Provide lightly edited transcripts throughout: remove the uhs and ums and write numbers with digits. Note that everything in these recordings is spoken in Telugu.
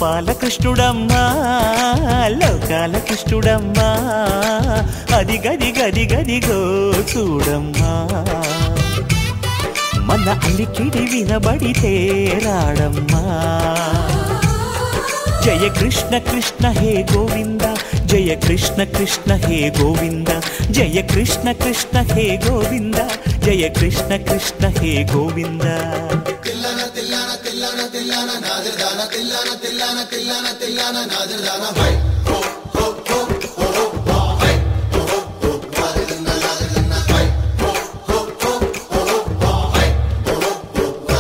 గోపాలకృష్ణుడమ్మా లోకాల కృష్ణుడమ్మా అది గది గది గదిగో చూడమ్మా మన అలికిడి వినబడితే రాడమ్మా జయ కృష్ణ కృష్ణ హే గోవింద జయ కృష్ణ కృష్ణ హే గోవింద జయ కృష్ణ కృష్ణ హే గోవింద జయ కృష్ణ కృష్ణ హే గోవింద తిల్లన తిల్లన తిల్లన తిల్లన నాదర్దాన తిల్లన తిల్లన తిల్లన తిల్లన నాదర్దాన హై హో హో హో హో హో హై హో హో హో నాదర్దాన నాదర్దాన హై హో హో హో హో హో హై హో హో హో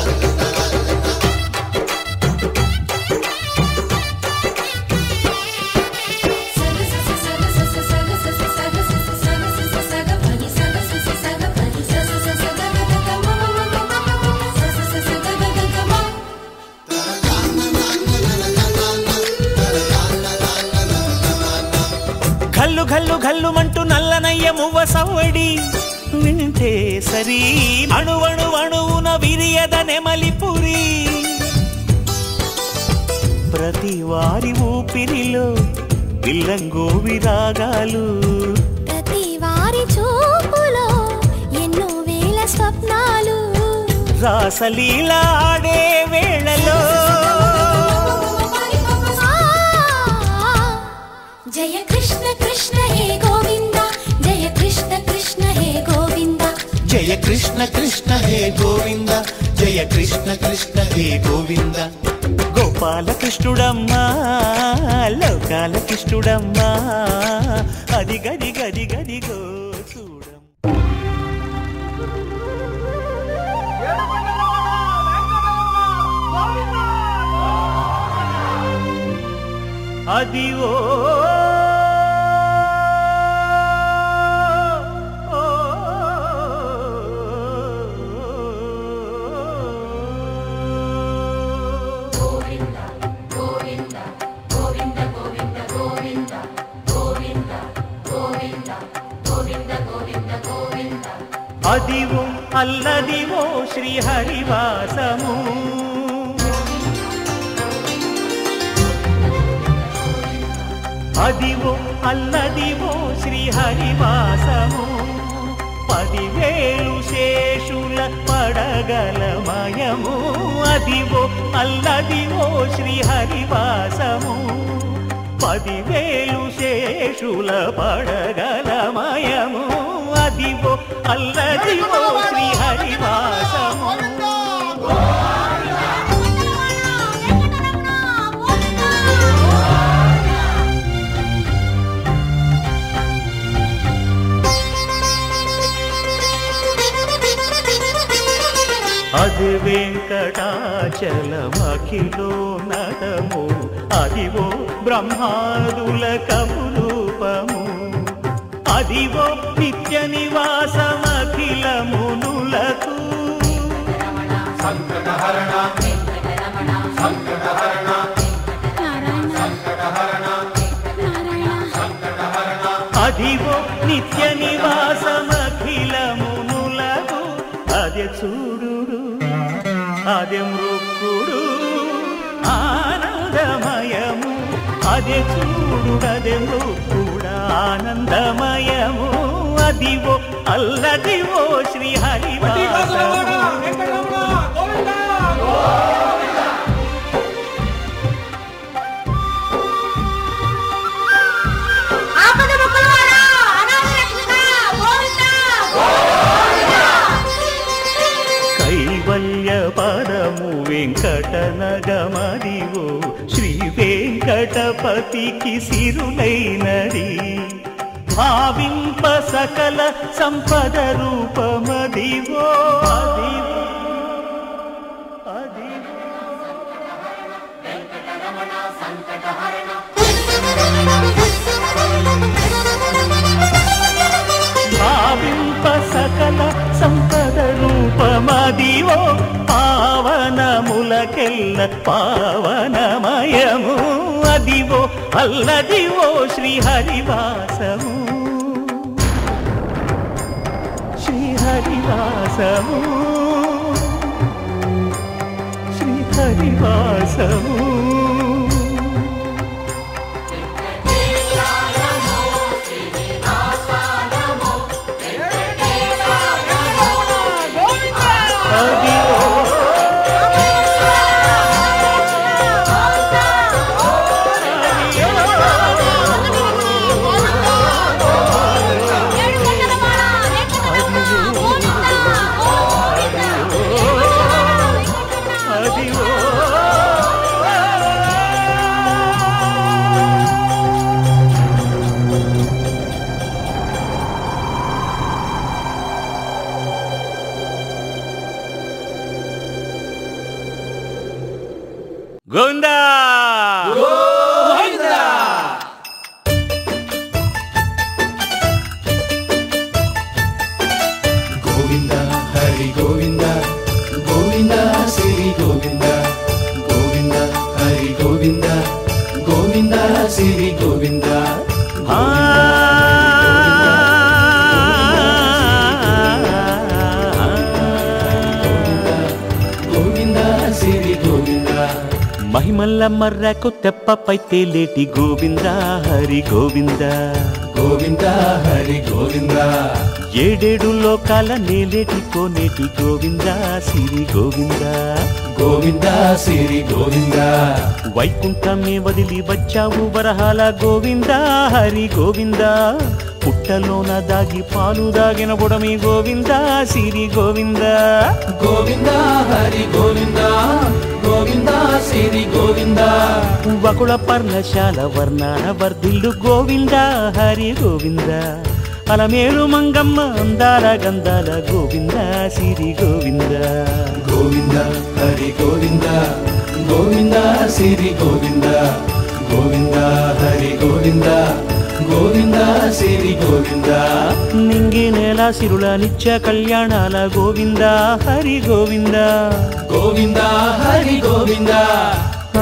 ఘల్లు ఘల్లు ఘల్లుమంటూ నల్లనయ్య మువ్వ సవ్వడి వింటే సరి అణువణు అణువున విరియద నెమలిపురి ప్రతి వారి ఊపిరిలో పిల్లంగో విరాగాలు ప్రతి వారి చూపులో ఎన్నో వేల స్వప్నాలు రాసలీల ఆడే వేళలో జయ కృష్ణ కృష్ణ హే గోవింద జయ కృష్ణ కృష్ణ హే గోవింద జయ కృష్ణ కృష్ణ హే గోవింద జయ కృష్ణ కృష్ణ హే గోవింద గోపాలకృష్ణుడమ్మా లోకాల కృష్ణుడమ్మా అది గది గది గదిగో చూడమ్మా అది ఓ అదివో అల్లదివో శ్రీహరివాసము అదివో అల్లదివో శ్రీహరివాసము 10,000 శేషుల పడగలమయము అదివో అల్లదివో శ్రీహరివాసము 10,000 శేషుల పడగలమయము అదివో అల్లదివో శ్రీహరివాసము అది వెంకటాచలమఖిలో నటము అదివో బ్రహ్మాదుల కపురూపము అదివో నిత్య నివాసమఖిలమునులకు సంకటహరణ సంకటహరణ అదివో నిత్య నివాసమఖిలమునులకు అదే చూడు అదే మృక్కుడు ఆనందమయము అదే చూడు అదే మృక్కుడు ఆనందమయము అదివో అల్లదివో శ్రీహరివాసము కైవల్య పదము వెంకటనగమదివో శ్రీ వెంకటపతికి సిరులైనది భావింప సకల సంపద రూపమదివో అదివో అదివో భావింప సకల సంపద రూపమదివో పావనములకెల్ల పావనమయము అదివో అల్లదివో శ్రీహరివాసము శ్రీహరివాసము శ్రీహరివాసము గోవిందా గోవిందా గోవింద హరి గోవింద గోవింద శ్రీ గోవింద గోవింద హరి గోవింద గోవింద శ్రీ గోవింద గోవింద శ్రీ గోవింద మహిమల్ల మర్రకు తెప్పపై తేలేటి గోవింద హరి గోవింద గోవింద హరి గోవింద ఏడేడు లోకాల నేలేటి కోనేటి గోవింద సిరి గోవింద గోవింద శ్రీ గోవింద వైకుంఠమే వదిలి వచ్చావు వరహాల గోవింద హరి గోవింద పుట్టలోన దాగి పాలు దాగిన బుడమి గోవింద సిరి గోవింద గోవింద హరి గోవింద గోవింద శ్రీ గోవింద వకుళ పర్ణశాల వర్ణాన వర్ధిల్లు గోవింద హరి గోవింద అలమేలు మంగమ్మ అందాల గంధాల గోవింద సిరి గోవింద గోవింద హరి గోవింద గోవింద శ్రీ గోవింద గోవింద హరి గోవింద గోవింద శ్రీ గోవింద నింగి నేల సిరుల నిత్య కళ్యాణాల గోవింద హరి గోవింద గోవింద హరి గోవింద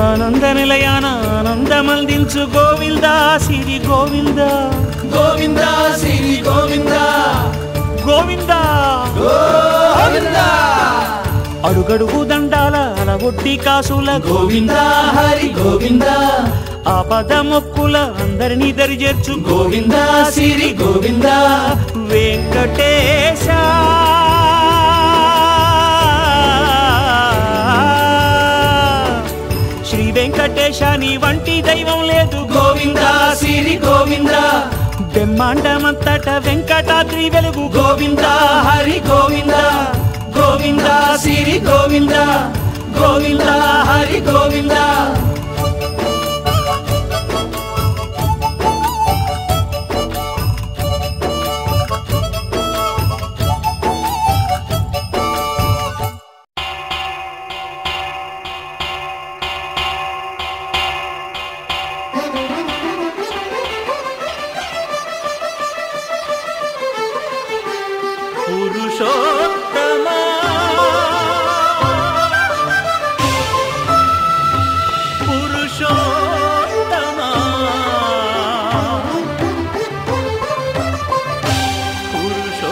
ఆనంద నిలయాన ఆనందమల్దించు గోవింద సిరి గోవింద గోవింద శ్రీ గోవింద గోవింద గోవింద అడుగడుగు దండాల అలవొడ్డి కాసుల గోవింద హరి గోవింద ఆపద మొక్కుల అందరినీ దరిచేర్చు గోవింద శ్రీ గోవింద వెంకటేశ శ్రీ వెంకటేశ నీ వంటి దైవం లేదు గోవింద శ్రీ గోవింద బ్రహ్మాండమంతట వెంకటాద్రి వెలుగు గోవింద హరి గోవింద గోవింద శ్రీ గోవింద గోవింద హరి గోవింద పురుషోత్తమా పురుషోత్తమా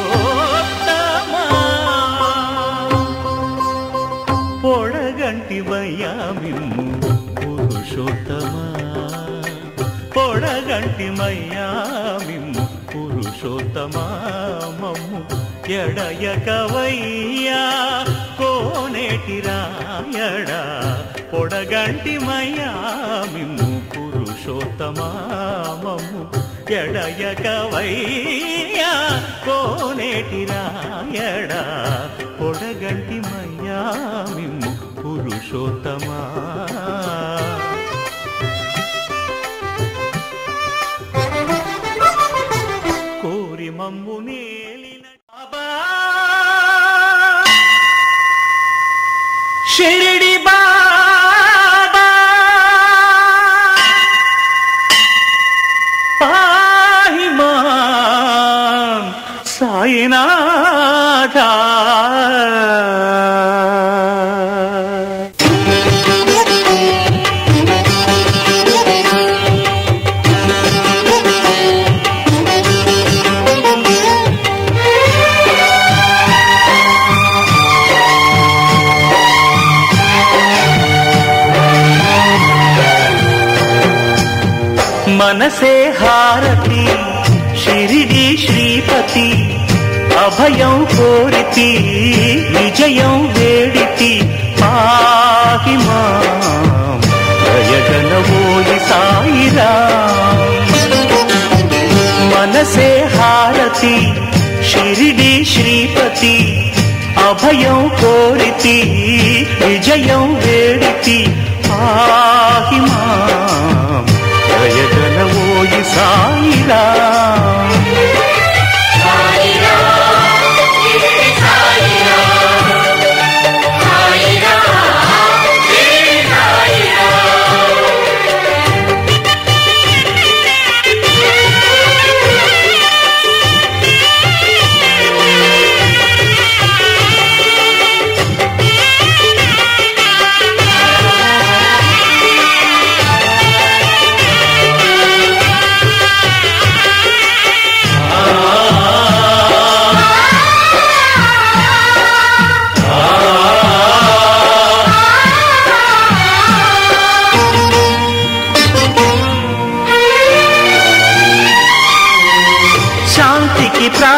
పురుషోత్తమా పొడగంటి వయ్యామిమ్ము పురుషోత్తమా పొడగంటి మయ్యామిమ్ము పురుషోత్తమా మమ్ము ఎడయకవయ్యా కోనేటి రాయడా పొడగంటి మయ్యామిమ్ము పురుషోత్తమా మమ్ము ఎడయకవయ్యా కోనేటి రాయడా పొడగంటి మయ్యామిమ్ము పురుషోత్తమా కోరి మమ్ము నేలిన బాబా షిరిడి బాబా పాహి మాం సాయినాథా మనసే హారతి షిరిడి శ్రీపతి అభయం కోరితి విజయం వేడితి పాహి మాం దయగనవోయి సాయిరాం మనసే హారతి షిరిడి శ్రీపతి అభయం కోరితి విజయం వేడితి పాహి మాం దయగనవోయి సాయిరాం సాయిరాం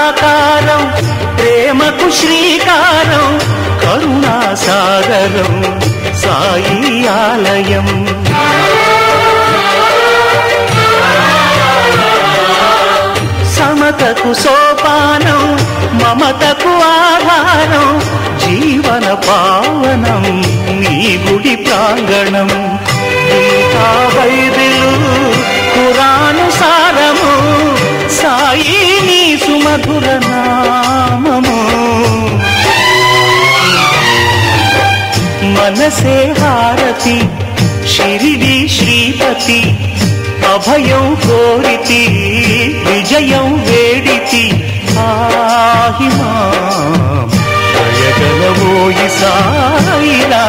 సాకారం ప్రేమకు శ్రీకారం కరుణాసాగరం సాయి ఆలయం సమతకు సోపానం మమతకు ఆధారం జీవన పావనం నీ గుడి ప్రాంగణం గీతా బైబిలు ఖురాను సారము సాయి నీ సుమధుర నామము మనసే హారతి షిరిడి శ్రీపతి అభయం కోరితి విజయం వేడితి ఆహిమా దయగలవోయి సాయిరా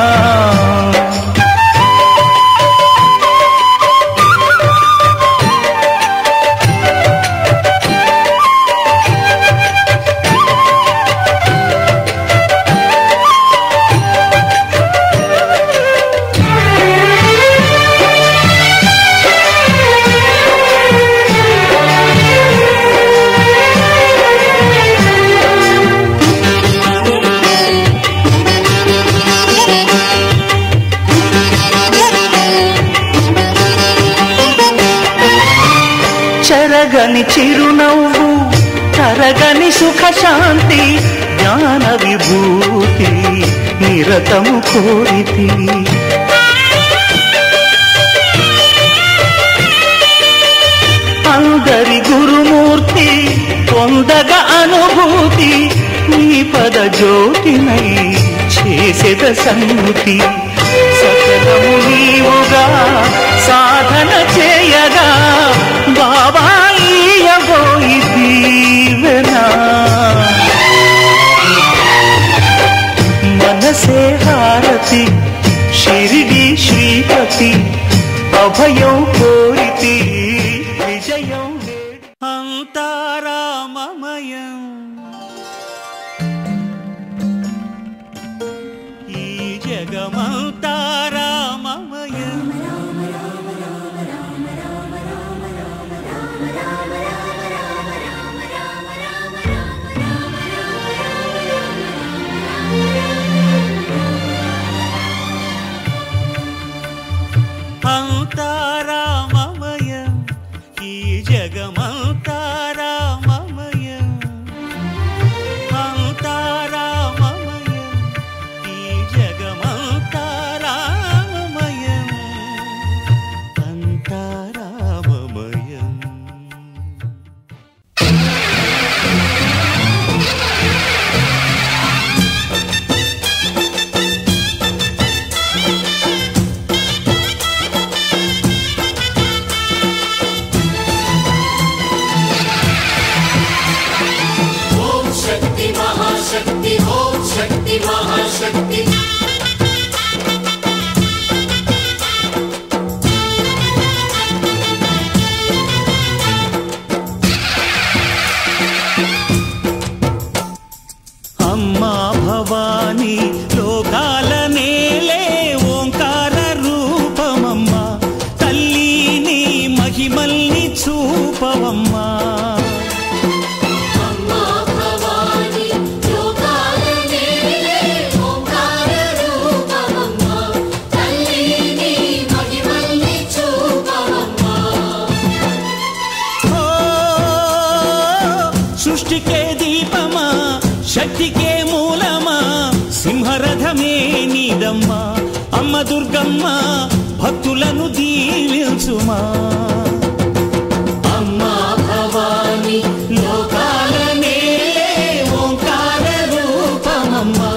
చెరగని చిరునవ్వు తరగని సుఖ శాంతి జ్ఞాన విభూతి నిరతము కోరితి అందరి గురుమూర్తి పొందగ అనుభూతి నీ పద జ్యోతినై చేసేద సన్ముతి సకలము నీవుగా సాధన చేయగా బాబా ఈయబోయి దీవెనా మనసే హారతి షిరిడి శ్రీపతి అభయం కోరితి విజయం అంతారామమయం ఈ జగమంతారామమయం అంతారామమయం ఈ జగమంతారామమయం అంతారామమయం ఈ జగమంతారామమయం అంతారామమయం అమ్మా భవానీ లోకాల నేలే ఓంకార రూపమమ్మా తల్లి నీ మహిమల్ని చూపవమ్మా సృష్టికే దీపమా శక్తికే మూలమా సింహరథమే నీదమ్మా అమ్మ దుర్గమ్మ భక్తులను దీవించుమా అమ్మా భవానీ లోకాల నేలే ఓంకార రూపమమ్మా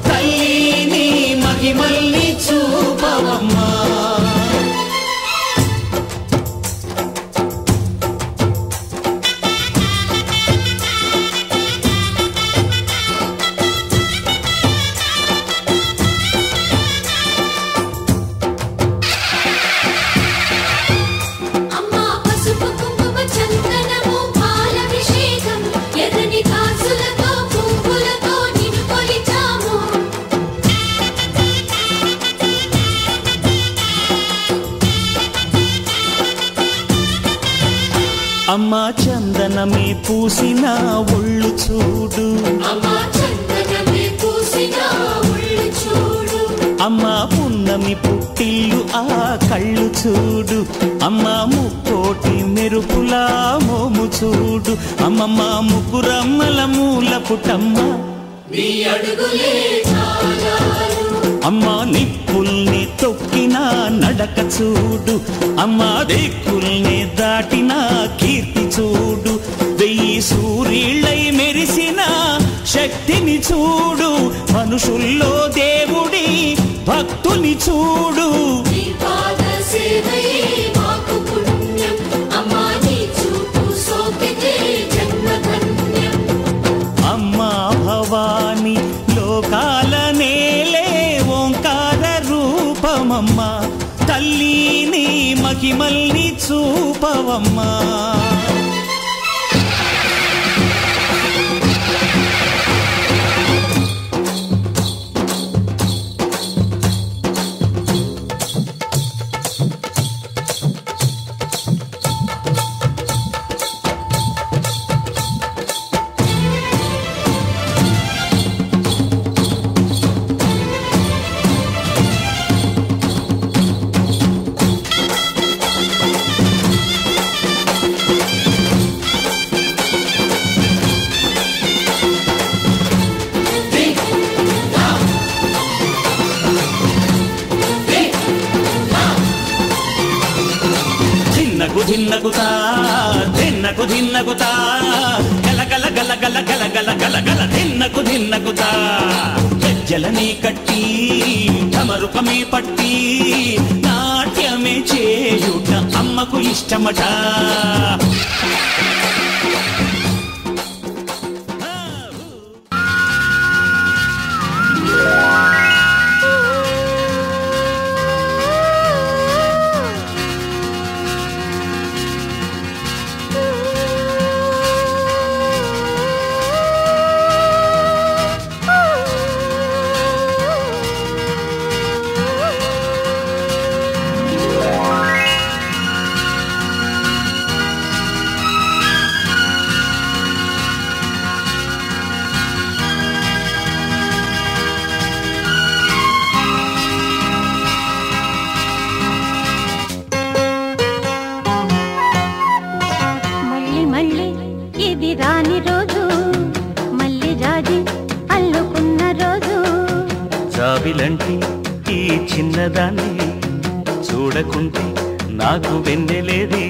తల్లి నీ మహిమల్ని చూపవమ్మా అమ్మ అమ్మా చందనమే పూసిన ఒళ్ళు చూడు, అమ్మా చందనమే పూసిన ఒళ్ళు చూడు, అమ్మా పున్నమి పుట్టిల్లు ఆ కళ్ళు చూడు, అమ్మా ముక్కోటి మెరుపులా మోము చూడు, అమ్మమ్మ ముగ్గురమ్మల మూల పుట్టమ్మ నీ అడుగులే చాలాలు, అమ్మా నిప్పుల్ని తొక్కిన నడక చూడు, అమ్మా దిక్కుల్ని దాటిన కీర్తి చూడు, 1000 సూర్యుళ్ళై మెరిసిన శక్తిని చూడు, మనుషుల్లో దేవుడి భక్తుని చూడు. నీ పాద సేవయే మాకు పుణ్యం, అమ్మా నీ చూపు సోకితే జన్మ ధన్యం. అమ్మా భవాని లోకాల నేలే ఓంకార రూపమమ్మా, తల్లిని మహిమల్ని చూపవమ్మా. ధిన్నగుతా ధిన్నకు ధిన్నగుతా గలగల గలగల గలగల గలగల ధిన్నగుతా గజ్జలనే కట్టి ఢమరుకమే పట్టి నాట్యమే చేయుట అమ్మకు ఇష్టమట. రాని రోజు మళ్ళీ జాజి అల్లుకున్న రోజు, జాబిలంటి ఈ చిన్నదాన్ని చూడకుంటే నాకు వెన్నెలేదే